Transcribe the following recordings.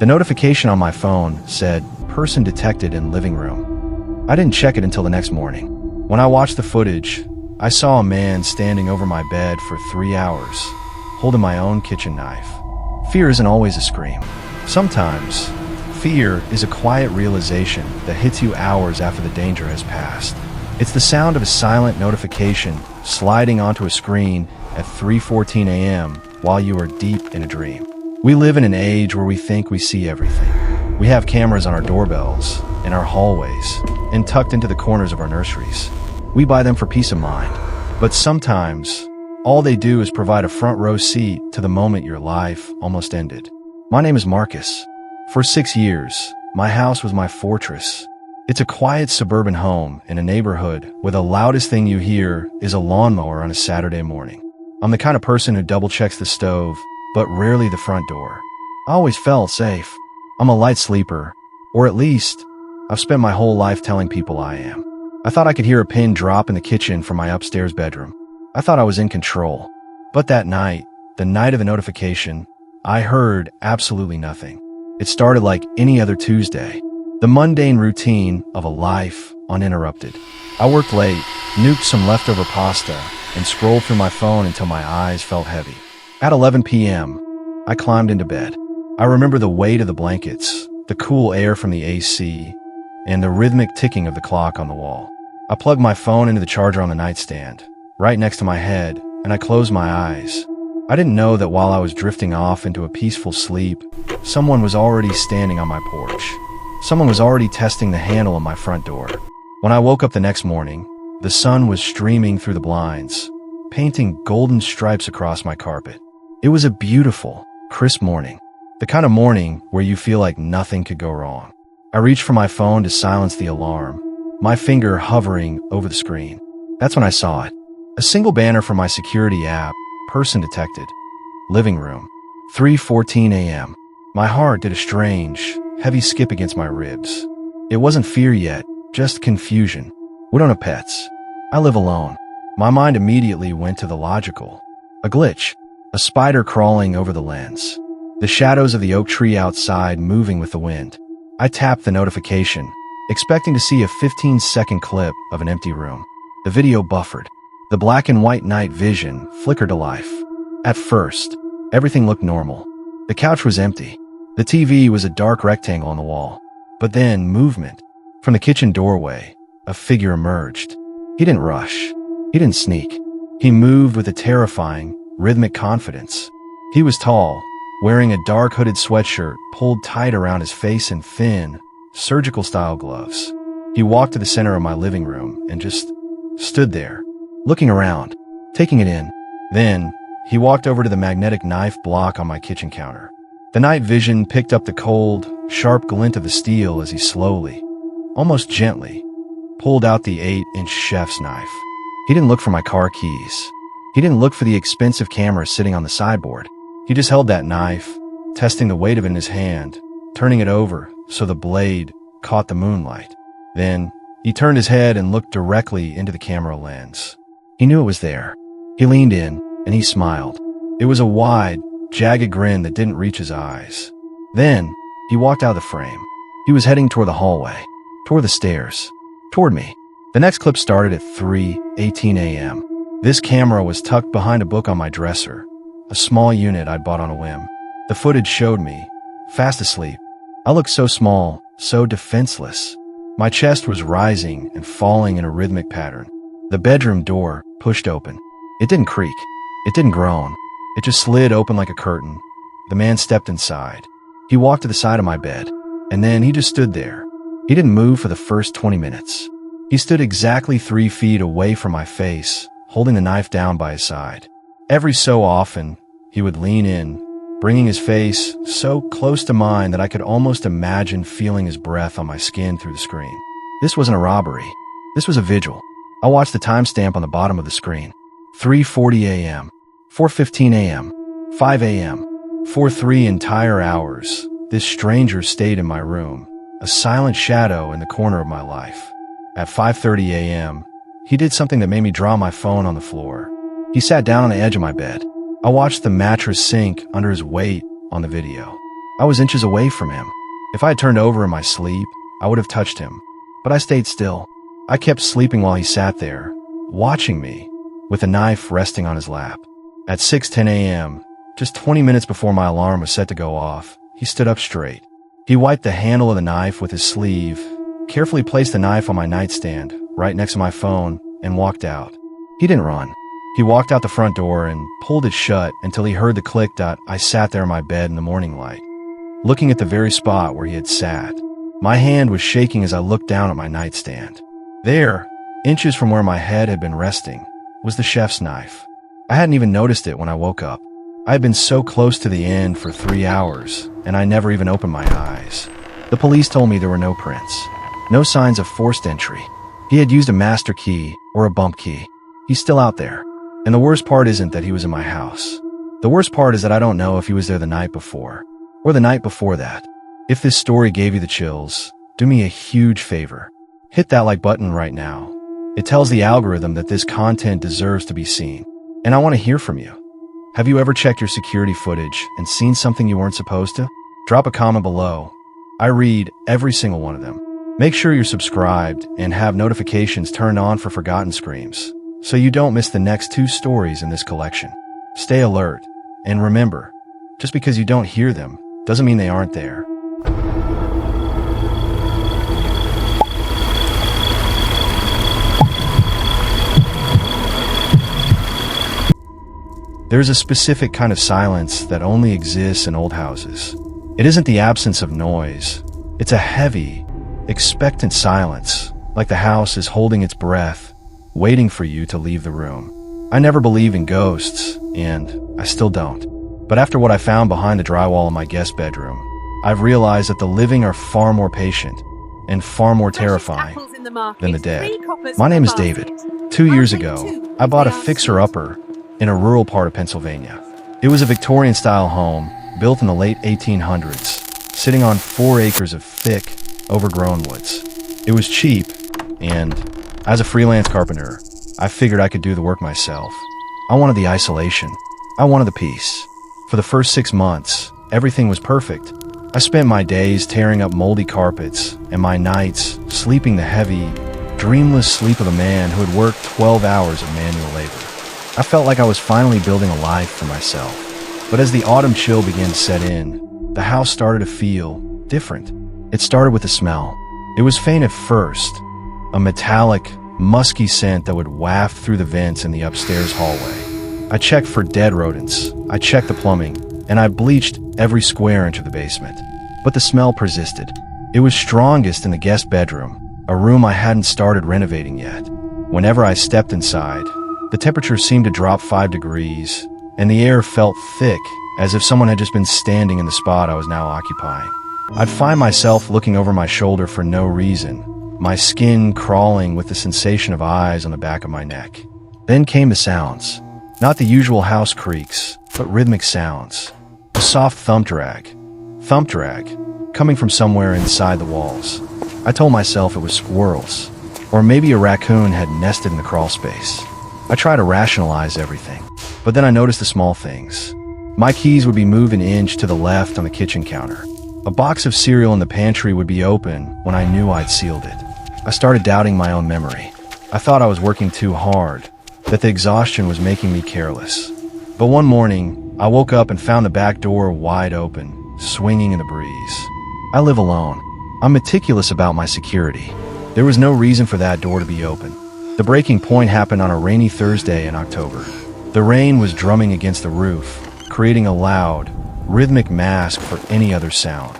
The notification on my phone said, "Person detected in living room." I didn't check it until the next morning. When I watched the footage, I saw a man standing over my bed for 3 hours, holding my own kitchen knife. Fear isn't always a scream. Sometimes, fear is a quiet realization that hits you hours after the danger has passed. It's the sound of a silent notification sliding onto a screen at 3:14 a.m. while you are deep in a dream. We live in an age where we think we see everything. We have cameras on our doorbells, in our hallways, and tucked into the corners of our nurseries. We buy them for peace of mind. But sometimes, all they do is provide a front row seat to the moment your life almost ended. My name is Marcus. For 6 years, my house was my fortress. It's a quiet suburban home in a neighborhood where the loudest thing you hear is a lawnmower on a Saturday morning. I'm the kind of person who double-checks the stove, but rarely the front door. I always felt safe. I'm a light sleeper, or at least, I've spent my whole life telling people I am. I thought I could hear a pin drop in the kitchen from my upstairs bedroom. I thought I was in control. But that night, the night of the notification, I heard absolutely nothing. It started like any other Tuesday. The mundane routine of a life uninterrupted. I worked late, nuked some leftover pasta, and scrolled through my phone until my eyes felt heavy. At 11 p.m., I climbed into bed. I remember the weight of the blankets, the cool air from the AC, and the rhythmic ticking of the clock on the wall. I plugged my phone into the charger on the nightstand, right next to my head, and I closed my eyes. I didn't know that while I was drifting off into a peaceful sleep, someone was already standing on my porch. Someone was already testing the handle on my front door. When I woke up the next morning, the sun was streaming through the blinds, painting golden stripes across my carpet. It was a beautiful, crisp morning. The kind of morning where you feel like nothing could go wrong. I reached for my phone to silence the alarm, my finger hovering over the screen. That's when I saw it. A single banner from my security app, person detected. Living room. 3:14 a.m. My heart did a strange, heavy skip against my ribs. It wasn't fear yet, just confusion. We don't have pets. I live alone. My mind immediately went to the logical. A glitch. A spider crawling over the lens. The shadows of the oak tree outside moving with the wind. I tapped the notification, expecting to see a 15-second clip of an empty room. The video buffered. The black and white night vision flickered to life. At first, everything looked normal. The couch was empty. The TV was a dark rectangle on the wall. But then, movement. From the kitchen doorway, a figure emerged. He didn't rush. He didn't sneak. He moved with a terrifying, rhythmic confidence. He was tall, wearing a dark hooded sweatshirt pulled tight around his face and thin, surgical-style gloves. He walked to the center of my living room and just stood there, looking around, taking it in. Then, he walked over to the magnetic knife block on my kitchen counter. The night vision picked up the cold, sharp glint of the steel as he slowly, almost gently, pulled out the 8-inch chef's knife. He didn't look for my car keys. He didn't look for the expensive camera sitting on the sideboard. He just held that knife, testing the weight of it in his hand, turning it over so the blade caught the moonlight. Then, he turned his head and looked directly into the camera lens. He knew it was there. He leaned in, and he smiled. It was a wide, jagged grin that didn't reach his eyes. Then, he walked out of the frame. He was heading toward the hallway, toward the stairs, toward me. The next clip started at 3:18 a.m. This camera was tucked behind a book on my dresser, a small unit I'd bought on a whim. The footage showed me, fast asleep. I looked so small, so defenseless. My chest was rising and falling in a rhythmic pattern. The bedroom door pushed open. It didn't creak. It didn't groan. It just slid open like a curtain. The man stepped inside. He walked to the side of my bed, and then he just stood there. He didn't move for the first 20 minutes. He stood exactly 3 feet away from my face, holding the knife down by his side. Every so often, he would lean in, bringing his face so close to mine that I could almost imagine feeling his breath on my skin through the screen. This wasn't a robbery. This was a vigil. I watched the timestamp on the bottom of the screen. 3:40 a.m., 4:15 a.m., 5 a.m., for 3 entire hours, this stranger stayed in my room, a silent shadow in the corner of my life. At 5:30 a.m., he did something that made me draw my phone on the floor. He sat down on the edge of my bed. I watched the mattress sink under his weight on the video. I was inches away from him. If I had turned over in my sleep, I would have touched him. But I stayed still. I kept sleeping while he sat there, watching me, with a knife resting on his lap. At 6:10 a.m., just 20 minutes before my alarm was set to go off, he stood up straight. He wiped the handle of the knife with his sleeve, carefully placed the knife on my nightstand, right next to my phone, and walked out. He didn't run. He walked out the front door and pulled it shut until he heard the click. I sat there in my bed in the morning light, looking at the very spot where he had sat. My hand was shaking as I looked down at my nightstand. There, inches from where my head had been resting, was the chef's knife. I hadn't even noticed it when I woke up. I had been so close to the end for 3 hours, and I never even opened my eyes. The police told me there were no prints, no signs of forced entry. He had used a master key or a bump key. He's still out there. And the worst part isn't that he was in my house. The worst part is that I don't know if he was there the night before, or the night before that. If this story gave you the chills, do me a huge favor. Hit that like button right now. It tells the algorithm that this content deserves to be seen. And I want to hear from you. Have you ever checked your security footage and seen something you weren't supposed to? Drop a comment below. I read every single one of them. Make sure you're subscribed and have notifications turned on for forgotten screams, so you don't miss the next 2 stories in this collection. Stay alert, and remember, just because you don't hear them doesn't mean they aren't there. There's a specific kind of silence that only exists in old houses. It isn't the absence of noise. It's a heavy, expectant silence, like the house is holding its breath, waiting for you to leave the room. I never believed in ghosts, and I still don't. But after what I found behind the drywall in my guest bedroom, I've realized that the living are far more patient and far more terrifying than the dead. My name is David. 2 years ago, I bought a fixer-upper in a rural part of Pennsylvania. It was a Victorian-style home built in the late 1800s, sitting on 4 acres of thick, overgrown woods. It was cheap, and as a freelance carpenter, I figured I could do the work myself. I wanted the isolation. I wanted the peace. For the first 6 months, everything was perfect. I spent my days tearing up moldy carpets and my nights sleeping the heavy, dreamless sleep of a man who had worked 12 hours of manual labor. I felt like I was finally building a life for myself. But as the autumn chill began to set in, the house started to feel different. It started with a smell. It was faint at first, a metallic, musky scent that would waft through the vents in the upstairs hallway. I checked for dead rodents, I checked the plumbing, and I bleached every square inch of the basement. But the smell persisted. It was strongest in the guest bedroom, a room I hadn't started renovating yet. Whenever I stepped inside, the temperature seemed to drop 5 degrees, and the air felt thick, as if someone had just been standing in the spot I was now occupying. I'd find myself looking over my shoulder for no reason, my skin crawling with the sensation of eyes on the back of my neck. Then came the sounds. Not the usual house creaks, but rhythmic sounds. A soft thump drag, coming from somewhere inside the walls. I told myself it was squirrels, or maybe a raccoon had nested in the crawl space. I tried to rationalize everything, but then I noticed the small things. My keys would be moved an inch to the left on the kitchen counter. A box of cereal in the pantry would be open when I knew I'd sealed it. I started doubting my own memory. I thought I was working too hard, that the exhaustion was making me careless. But one morning, I woke up and found the back door wide open, swinging in the breeze. I live alone. I'm meticulous about my security. There was no reason for that door to be open. The breaking point happened on a rainy Thursday in October. The rain was drumming against the roof, creating a loud, rhythmic mask for any other sound.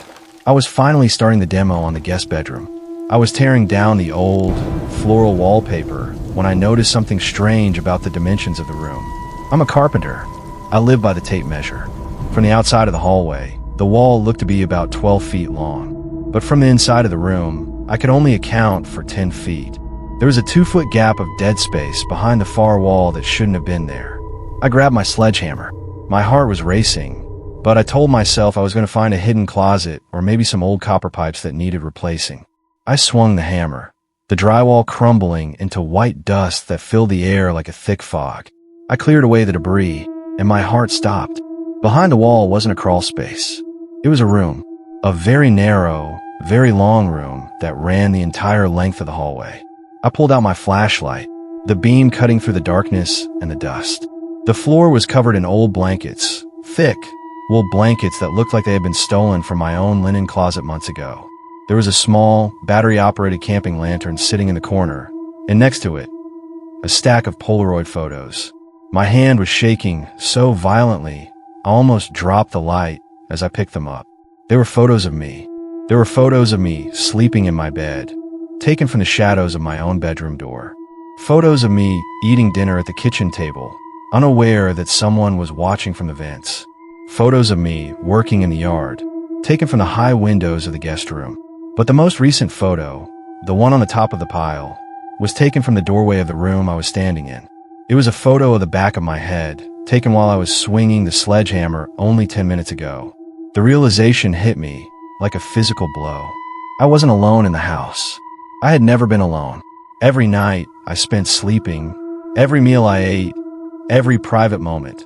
I was finally starting the demo on the guest bedroom. I was tearing down the old, floral wallpaper when I noticed something strange about the dimensions of the room. I'm a carpenter. I live by the tape measure. From the outside of the hallway, the wall looked to be about 12 feet long. But from the inside of the room, I could only account for 10 feet. There was a 2-foot gap of dead space behind the far wall that shouldn't have been there. I grabbed my sledgehammer. My heart was racing, but I told myself I was going to find a hidden closet or maybe some old copper pipes that needed replacing. I swung the hammer, the drywall crumbling into white dust that filled the air like a thick fog. I cleared away the debris, and my heart stopped. Behind the wall wasn't a crawl space. It was a room. A very narrow, very long room that ran the entire length of the hallway. I pulled out my flashlight, the beam cutting through the darkness and the dust. The floor was covered in old blankets, thick, wool blankets that looked like they had been stolen from my own linen closet months ago. There was a small, battery-operated camping lantern sitting in the corner, and next to it, a stack of Polaroid photos. My hand was shaking so violently, I almost dropped the light as I picked them up. They were photos of me. There were photos of me sleeping in my bed, taken from the shadows of my own bedroom door. Photos of me eating dinner at the kitchen table, unaware that someone was watching from the vents. Photos of me working in the yard, taken from the high windows of the guest room. But the most recent photo, the one on the top of the pile, was taken from the doorway of the room I was standing in. It was a photo of the back of my head, taken while I was swinging the sledgehammer only 10 minutes ago. The realization hit me like a physical blow. I wasn't alone in the house. I had never been alone. Every night I spent sleeping, every meal I ate, every private moment,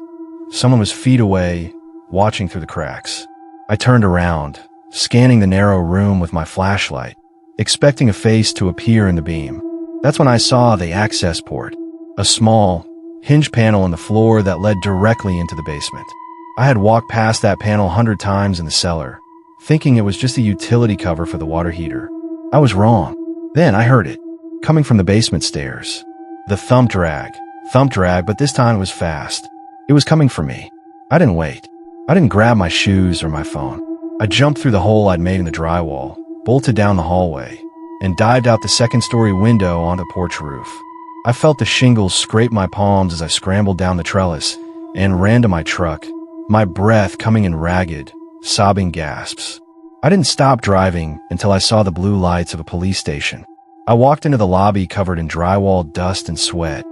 someone was feet away, watching through the cracks. I turned around, scanning the narrow room with my flashlight, expecting a face to appear in the beam. That's when I saw the access port, a small, hinge panel in the floor that led directly into the basement. I had walked past that panel 100 times in the cellar, thinking it was just a utility cover for the water heater. I was wrong. Then I heard it, coming from the basement stairs. The thump drag, but this time it was fast. It was coming for me. I didn't wait. I didn't grab my shoes or my phone. I jumped through the hole I'd made in the drywall, bolted down the hallway, and dived out the second-story window onto the porch roof. I felt the shingles scrape my palms as I scrambled down the trellis and ran to my truck, my breath coming in ragged, sobbing gasps. I didn't stop driving until I saw the blue lights of a police station. I walked into the lobby covered in drywall dust and sweat,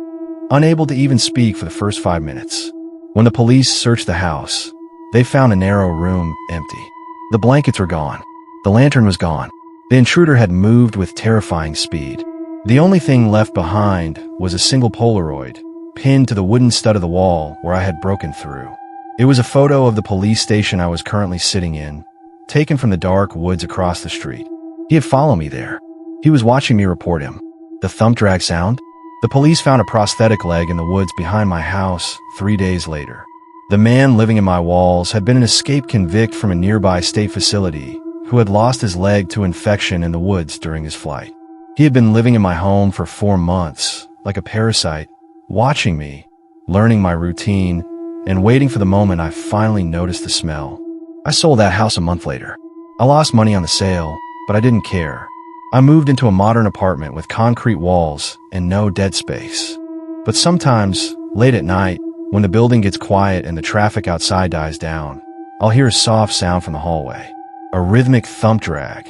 unable to even speak for the first 5 minutes. When the police searched the house, they found a narrow room empty. The blankets were gone. The lantern was gone. The intruder had moved with terrifying speed. The only thing left behind was a single Polaroid, pinned to the wooden stud of the wall where I had broken through. It was a photo of the police station I was currently sitting in, taken from the dark woods across the street. He had followed me there. He was watching me report him. The thump drag sound? The police found a prosthetic leg in the woods behind my house 3 days later. The man living in my walls had been an escaped convict from a nearby state facility who had lost his leg to infection in the woods during his flight. He had been living in my home for 4 months, like a parasite, watching me, learning my routine, and waiting for the moment I finally noticed the smell. I sold that house a month later. I lost money on the sale, but I didn't care. I moved into a modern apartment with concrete walls and no dead space. But sometimes, late at night, when the building gets quiet and the traffic outside dies down, I'll hear a soft sound from the hallway, a rhythmic thump drag,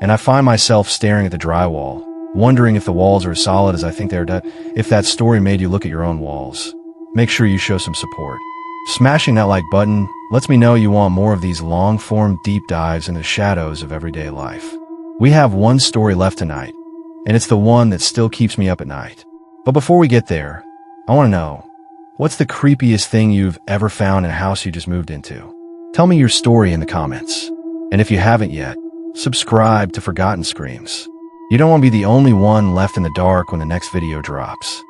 and I find myself staring at the drywall, wondering if the walls are as solid as I think they're. If that story made you look at your own walls, make sure you show some support. Smashing that like button lets me know you want more of these long-form deep dives into the shadows of everyday life. We have one story left tonight, and it's the one that still keeps me up at night. But before we get there, I want to know, what's the creepiest thing you've ever found in a house you just moved into? Tell me your story in the comments. And if you haven't yet, subscribe to Forgotten Screams. You don't want to be the only one left in the dark when the next video drops.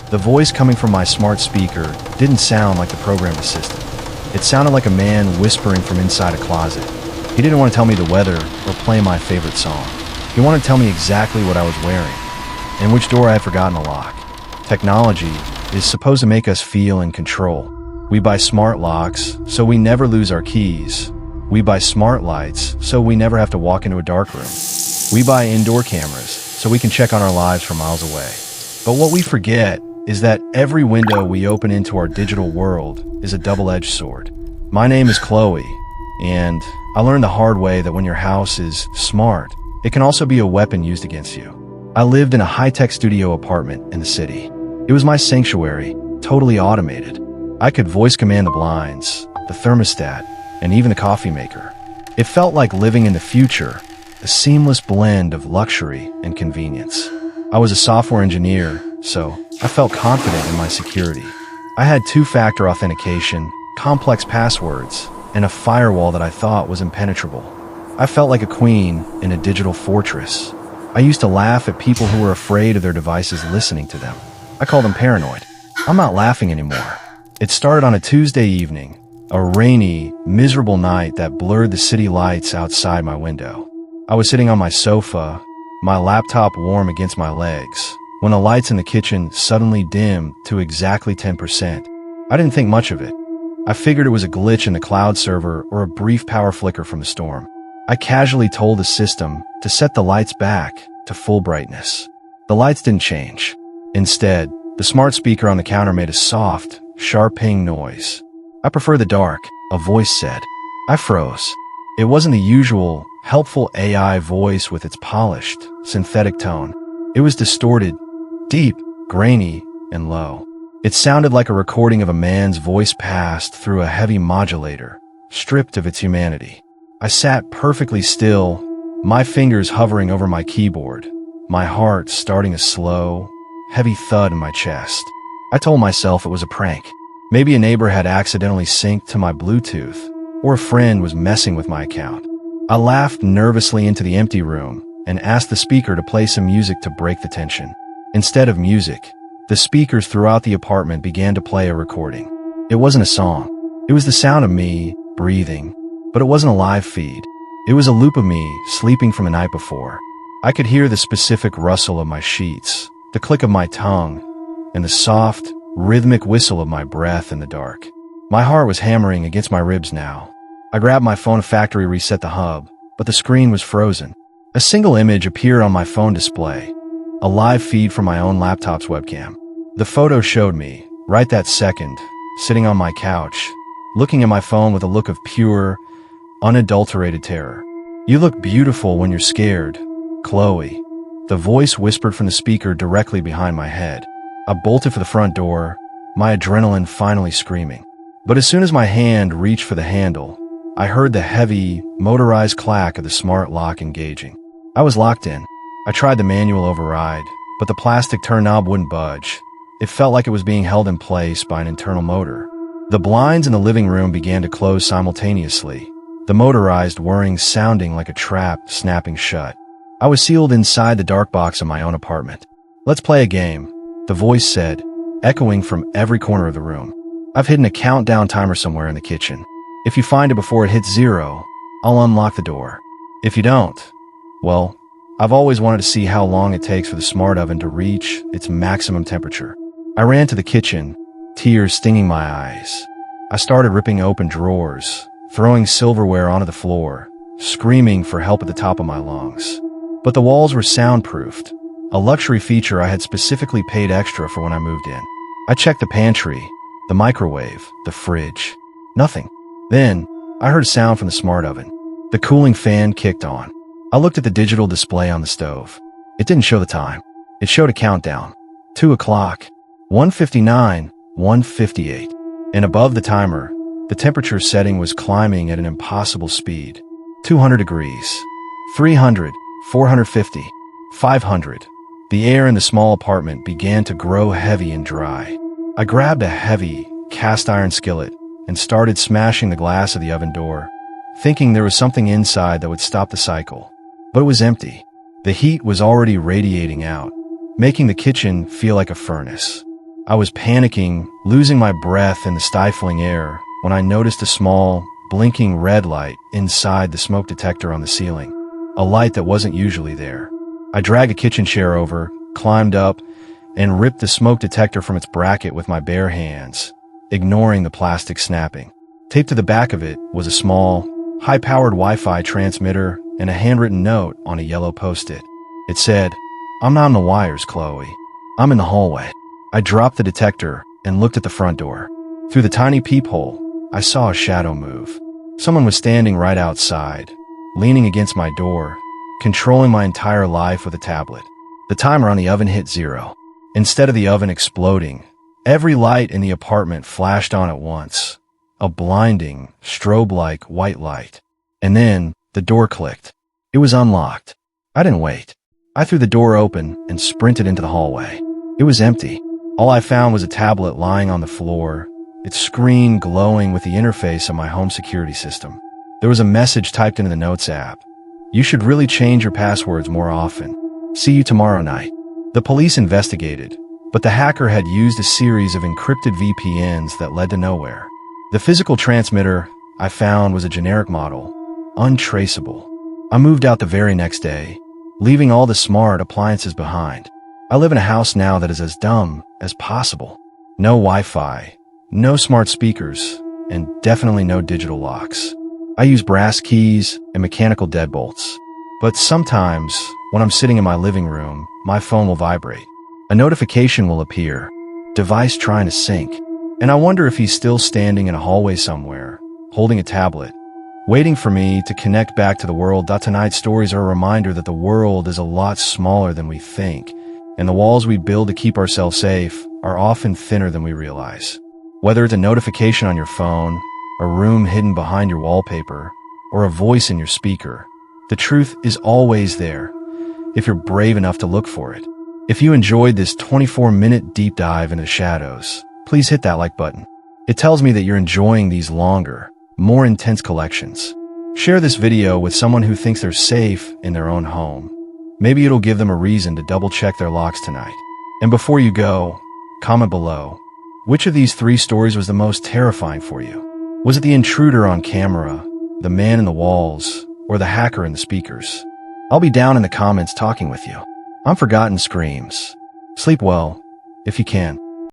The voice coming from my smart speaker didn't sound like the programmed assistant. It sounded like a man whispering from inside a closet. He didn't want to tell me the weather or play my favorite song. He wanted to tell me exactly what I was wearing and which door I had forgotten to lock. Technology is supposed to make us feel in control. We buy smart locks so we never lose our keys. We buy smart lights so we never have to walk into a dark room. We buy indoor cameras so we can check on our lives from miles away. But what we forget is that every window we open into our digital world is a double-edged sword. My name is Chloe, and I learned the hard way that when your house is smart, it can also be a weapon used against you. I lived in a high-tech studio apartment in the city. It was my sanctuary, totally automated. I could voice command the blinds, the thermostat, and even the coffee maker. It felt like living in the future, a seamless blend of luxury and convenience. I was a software engineer, so I felt confident in my security. I had two-factor authentication, complex passwords, and a firewall that I thought was impenetrable. I felt like a queen in a digital fortress. I used to laugh at people who were afraid of their devices listening to them. I called them paranoid. I'm not laughing anymore. It started on a Tuesday evening, a rainy, miserable night that blurred the city lights outside my window. I was sitting on my sofa, my laptop warm against my legs, when the lights in the kitchen suddenly dimmed to exactly 10%. I didn't think much of it. I figured it was a glitch in the cloud server or a brief power flicker from the storm. I casually told the system to set the lights back to full brightness. The lights didn't change. Instead, the smart speaker on the counter made a soft, sharp ping noise. "I prefer the dark," a voice said. I froze. It wasn't the usual, helpful AI voice with its polished, synthetic tone. It was distorted, deep, grainy, and low. It sounded like a recording of a man's voice passed through a heavy modulator, stripped of its humanity. I sat perfectly still, my fingers hovering over my keyboard, my heart starting a slow, heavy thud in my chest. I told myself it was a prank. Maybe a neighbor had accidentally synced to my Bluetooth, or a friend was messing with my account. I laughed nervously into the empty room and asked the speaker to play some music to break the tension. Instead of music, the speakers throughout the apartment began to play a recording. It wasn't a song. It was the sound of me breathing, but it wasn't a live feed. It was a loop of me sleeping from the night before. I could hear the specific rustle of my sheets, the click of my tongue, and the soft, rhythmic whistle of my breath in the dark. My heart was hammering against my ribs now. I grabbed my phone to factory reset the hub, but the screen was frozen. A single image appeared on my phone display, a live feed from my own laptop's webcam. The photo showed me, right that second, sitting on my couch, looking at my phone with a look of pure, unadulterated terror. "You look beautiful when you're scared, Chloe," the voice whispered from the speaker directly behind my head. I bolted for the front door, my adrenaline finally screaming. But as soon as my hand reached for the handle, I heard the heavy, motorized clack of the smart lock engaging. I was locked in. I tried the manual override, but the plastic turn knob wouldn't budge. It felt like it was being held in place by an internal motor. The blinds in the living room began to close simultaneously, the motorized whirring sounding like a trap snapping shut. I was sealed inside the dark box of my own apartment. "Let's play a game," the voice said, echoing from every corner of the room. "I've hidden a countdown timer somewhere in the kitchen. If you find it before it hits 0, I'll unlock the door. If you don't, well, I've always wanted to see how long it takes for the smart oven to reach its maximum temperature." I ran to the kitchen, tears stinging my eyes. I started ripping open drawers, throwing silverware onto the floor, screaming for help at the top of my lungs. But the walls were soundproofed, a luxury feature I had specifically paid extra for when I moved in. I checked the pantry, the microwave, the fridge. Nothing. Then, I heard a sound from the smart oven. The cooling fan kicked on. I looked at the digital display on the stove. It didn't show the time. It showed a countdown. 2 o'clock, 1:59, 1:58. And above the timer, the temperature setting was climbing at an impossible speed. 200 degrees, 300, 450, 500. The air in the small apartment began to grow heavy and dry. I grabbed a heavy, cast-iron skillet and started smashing the glass of the oven door, thinking there was something inside that would stop the cycle. But it was empty. The heat was already radiating out, making the kitchen feel like a furnace. I was panicking, losing my breath in the stifling air, when I noticed a small, blinking red light inside the smoke detector on the ceiling, a light that wasn't usually there. I dragged a kitchen chair over, climbed up, and ripped the smoke detector from its bracket with my bare hands, ignoring the plastic snapping. Taped to the back of it was a small, high-powered Wi-Fi transmitter and a handwritten note on a yellow Post-it. It said, "I'm not on the wires, Chloe. I'm in the hallway." I dropped the detector and looked at the front door. Through the tiny peephole, I saw a shadow move. Someone was standing right outside, leaning against my door, controlling my entire life with a tablet. The timer on the oven hit 0. Instead of the oven exploding, every light in the apartment flashed on at once, a blinding, strobe-like white light. And then, the door clicked. It was unlocked. I didn't wait. I threw the door open and sprinted into the hallway. It was empty. All I found was a tablet lying on the floor, its screen glowing with the interface of my home security system. There was a message typed into the Notes app. You should really change your passwords more often. See you tomorrow night. The police investigated, but the hacker had used a series of encrypted VPNs that led to nowhere. The physical transmitter I found was a generic model, untraceable. I moved out the very next day, leaving all the smart appliances behind. I live in a house now that is as dumb as possible. No Wi-Fi, no smart speakers, and definitely no digital locks. I use brass keys and mechanical deadbolts. But sometimes, when I'm sitting in my living room, my phone will vibrate. A notification will appear, device trying to sync, and I wonder if he's still standing in a hallway somewhere, holding a tablet, waiting for me to connect back to the world. Tonight's stories are a reminder that the world is a lot smaller than we think, and the walls we build to keep ourselves safe are often thinner than we realize. Whether it's a notification on your phone, a room hidden behind your wallpaper, or a voice in your speaker, the truth is always there, if you're brave enough to look for it. If you enjoyed this 24-minute deep dive into shadows, please hit that like button. It tells me that you're enjoying these longer, more intense collections. Share this video with someone who thinks they're safe in their own home. Maybe it'll give them a reason to double-check their locks tonight. And before you go, comment below, which of these 3 stories was the most terrifying for you? Was it the intruder on camera, the man in the walls, or the hacker in the speakers? I'll be down in the comments talking with you. I'm Forgotten Screams. Sleep well, if you can.